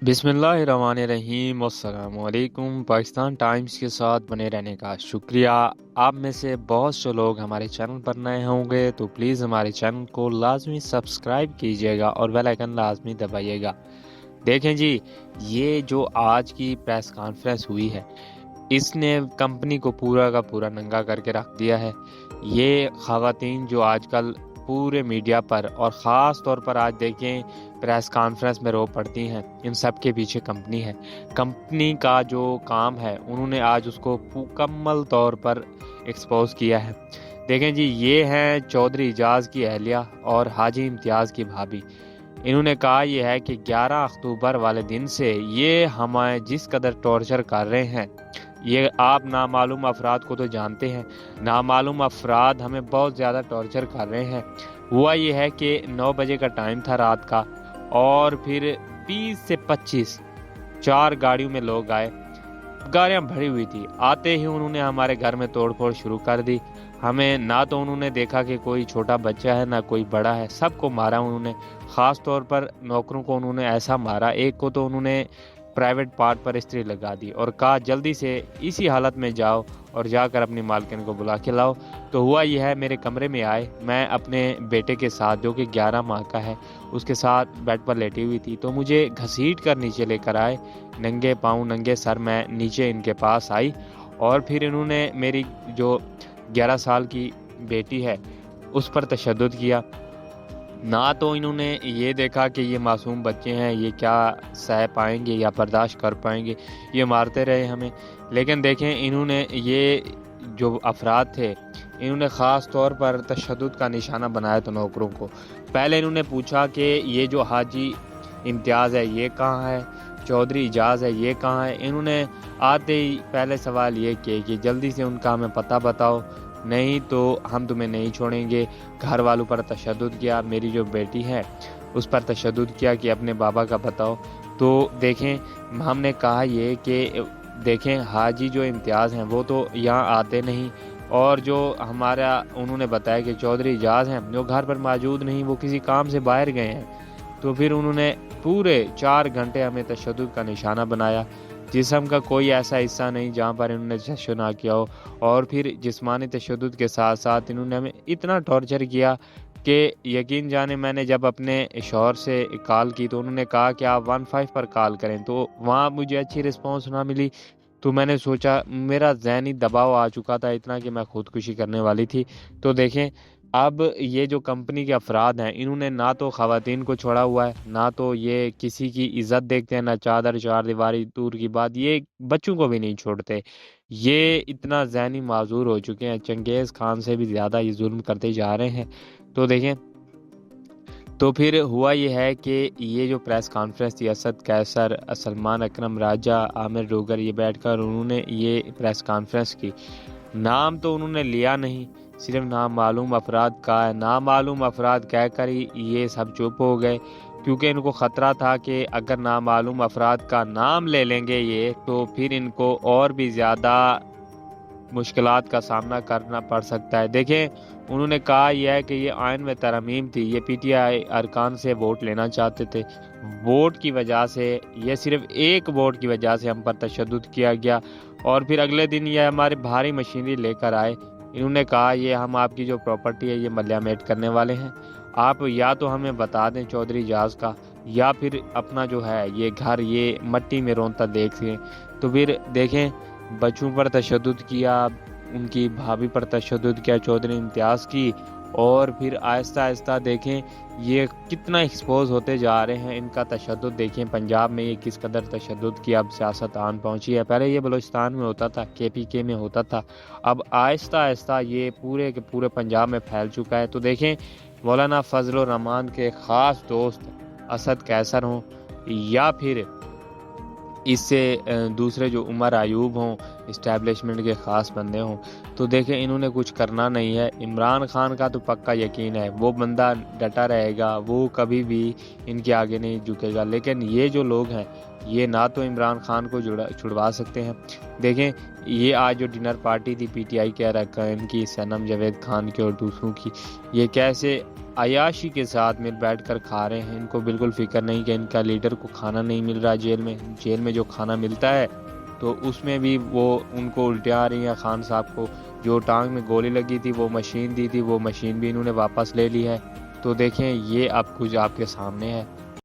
बिस्मिल्लाहिर्रहमानिर्रहीम। अस्सलाम वालेकुम। पाकिस्तान टाइम्स के साथ बने रहने का शुक्रिया। आप में से बहुत से लोग हमारे चैनल पर नए होंगे तो प्लीज़ हमारे चैनल को लाजमी सब्सक्राइब कीजिएगा और बेल आइकन लाजमी दबाइएगा। देखें जी, ये जो आज की प्रेस कॉन्फ्रेंस हुई है, इसने कंपनी को पूरा का पूरा नंगा करके रख दिया है। ये ख़वातीन जो आजकल पूरे मीडिया पर और ख़ास तौर पर आज देखें प्रेस कॉन्फ्रेंस में रो पड़ती हैं, इन सब के पीछे कंपनी है। कंपनी का जो काम है उन्होंने आज उसको मुकम्मल तौर पर एक्सपोज किया है। देखें जी, ये हैं चौधरी इजाज़ की अहलिया और हाजी इम्तियाज़ की भाभी। इन्होंने कहा यह है कि 11 अक्टूबर वाले दिन से ये हमें जिस कदर टॉर्चर कर रहे हैं, ये आप नामालूम अफराद को तो जानते हैं, नामालूम अफराद हमें बहुत ज़्यादा टॉर्चर कर रहे हैं। हुआ ये है कि 9 बजे का टाइम था रात का और फिर 20 से 25 4 गाड़ियों में लोग आए। गाड़ियाँ भरी हुई थी। आते ही उन्होंने हमारे घर में तोड़फोड़ शुरू कर दी। हमें ना तो उन्होंने देखा कि कोई छोटा बच्चा है ना कोई बड़ा है, सबको मारा उन्होंने। ख़ास तौर पर नौकरों को उन्होंने ऐसा मारा, एक को तो उन्होंने प्राइवेट पार्ट पर इस्त्री लगा दी और कहा जल्दी से इसी हालत में जाओ और जाकर अपनी मालकिन को बुला के लाओ। तो हुआ यह है, मेरे कमरे में आए, मैं अपने बेटे के साथ जो कि 11 माह का है उसके साथ बेड पर लेटी हुई थी, तो मुझे घसीट कर नीचे लेकर आए। नंगे पाँव नंगे सर मैं नीचे इनके पास आई और फिर इन्होंने मेरी जो 11 साल की बेटी है उस पर तशद्दुद किया। ना तो इन्होंने ये देखा कि ये मासूम बच्चे हैं, ये क्या सह पाएंगे या बर्दाश्त कर पाएंगे, ये मारते रहे हमें। लेकिन देखें, इन्होंने ये जो अफराद थे, इन्होंने ख़ास तौर पर तशद्दुद का निशाना बनाया तो नौकरों को। पहले इन्होंने पूछा कि ये जो हाजी इम्तियाज़ है ये कहाँ है, चौधरी इजाज़ है ये कहाँ है। इन्होंने आते ही पहले सवाल ये किए कि जल्दी से उनका हमें पता बताओ, नहीं तो हम तुम्हें नहीं छोड़ेंगे। घर वालों पर तशद्दुद किया, मेरी जो बेटी है उस पर तशद्दुद किया कि अपने बाबा का बताओ। तो देखें, हमने कहा ये कि देखें हाजी जो इम्तियाज़ हैं वो तो यहाँ आते नहीं, और जो हमारा उन्होंने बताया कि चौधरी इजाज़ हैं जो घर पर मौजूद नहीं, वो किसी काम से बाहर गए हैं। तो फिर उन्होंने पूरे 4 घंटे हमें तशद्दुद का निशाना बनाया। जिस्म का कोई ऐसा हिस्सा नहीं जहाँ पर इन्होंने तशद्दुद ना किया हो। और फिर जिस्मानी तशद्दुद के साथ साथ इन्होंने हमें इतना टॉर्चर किया कि यकीन जाने, मैंने जब अपने शौहर से कॉल की तो उन्होंने कहा कि आप 15 पर कॉल करें, तो वहाँ मुझे अच्छी रिस्पॉन्स ना मिली। तो मैंने सोचा, मेरा ज़हनी दबाव आ चुका था इतना कि मैं खुदकुशी करने वाली थी। तो देखें, अब ये जो कंपनी के अफराद हैं, इन्होंने ना तो ख़वातीन को छोड़ा हुआ है, ना तो ये किसी की इज़्ज़त देखते हैं, ना चादर चारदीवारी दूर की बात, ये बच्चों को भी नहीं छोड़ते। ये इतना ज़हनी माज़ूर हो चुके हैं, चंगेज़ खान से भी ज़्यादा ये जुल्म करते जा रहे हैं। तो देखें, तो फिर हुआ ये है कि ये जो प्रेस कॉन्फ्रेंस थी, असद कैसर, सलमान अकरम राजा, आमिर डोगर, ये बैठकर उन्होंने ये प्रेस कॉन्फ्रेंस की। नाम तो उन्होंने लिया नहीं, सिर्फ नामालूम अफराद का है। नामालूम अफराद कहकर ही ये सब चुप हो गए, क्योंकि इनको ख़तरा था कि अगर नामालूम अफराद का नाम ले लेंगे ये, तो फिर इनको और भी ज़्यादा मुश्किलात का सामना करना पड़ सकता है। देखें, उन्होंने कहा यह है कि ये आयन में तरमीम थी, ये पीटीआई अरकान से वोट लेना चाहते थे। वोट की वजह से, ये सिर्फ एक वोट की वजह से हम पर तशद्दुद किया गया। और फिर अगले दिन ये हमारे भारी मशीनरी लेकर आए। इन्होंने कहा ये हम आपकी जो प्रॉपर्टी है ये मलियामेट करने वाले हैं, आप या तो हमें बता दें चौधरी इजाज़ का, या फिर अपना जो है ये घर ये मट्टी में रोंता देखें। तो फिर देखें, बच्चों पर तशद्दुद किया, उनकी भाभी पर तशद्दुद किया चौधरी इम्तियाज़ की, और फिर आहिस्ता आहिस्ता देखें ये कितना एक्सपोज होते जा रहे हैं। इनका तशद्दुद देखें, पंजाब में ये किस कदर तशद्दुद की अब सियासत आन पहुंची है। पहले ये बलूचिस्तान में होता था, केपीके में होता था, अब आहिस्ता आहिस्ता ये पूरे के पूरे पंजाब में फैल चुका है। तो देखें, मौलाना फजल रहमान के ख़ास दोस्त असद कैसर हों, या फिर इससे दूसरे जो उमर अयूब हों, اسٹیبلشمنٹ کے خاص بندے ہوں تو دیکھیں انہوں نے کچھ کرنا نہیں ہے۔ عمران خان کا تو پکا یقین ہے، وہ بندہ ڈٹا رہے گا، وہ کبھی بھی ان کے آگے نہیں جھکے گا، لیکن یہ جو لوگ ہیں یہ نہ تو عمران خان کو چھڑوا سکتے ہیں۔ دیکھیں یہ آج جو ڈنر پارٹی تھی پی ٹی آئی کہہ رکھا ہے ان کی، صنم جاوید خان کی اور دوسروں کی، یہ کیسے عیاشی کے ساتھ مل بیٹھ کر کھا رہے ہیں۔ ان کو بالکل فکر نہیں کہ ان کا لیڈر کو کھانا نہیں مل رہا جیل میں جو کھانا ملتا ہے تو اس میں بھی وہ ان کو الٹیاں آ رہی ہیں۔ خان صاحب کو جو ٹانگ میں گولی لگی تھی وہ مشین دی تھی، وہ مشین بھی انہوں نے واپس لے لی ہے۔ تو دیکھیں یہ اب کچھ آپ کے سامنے ہے۔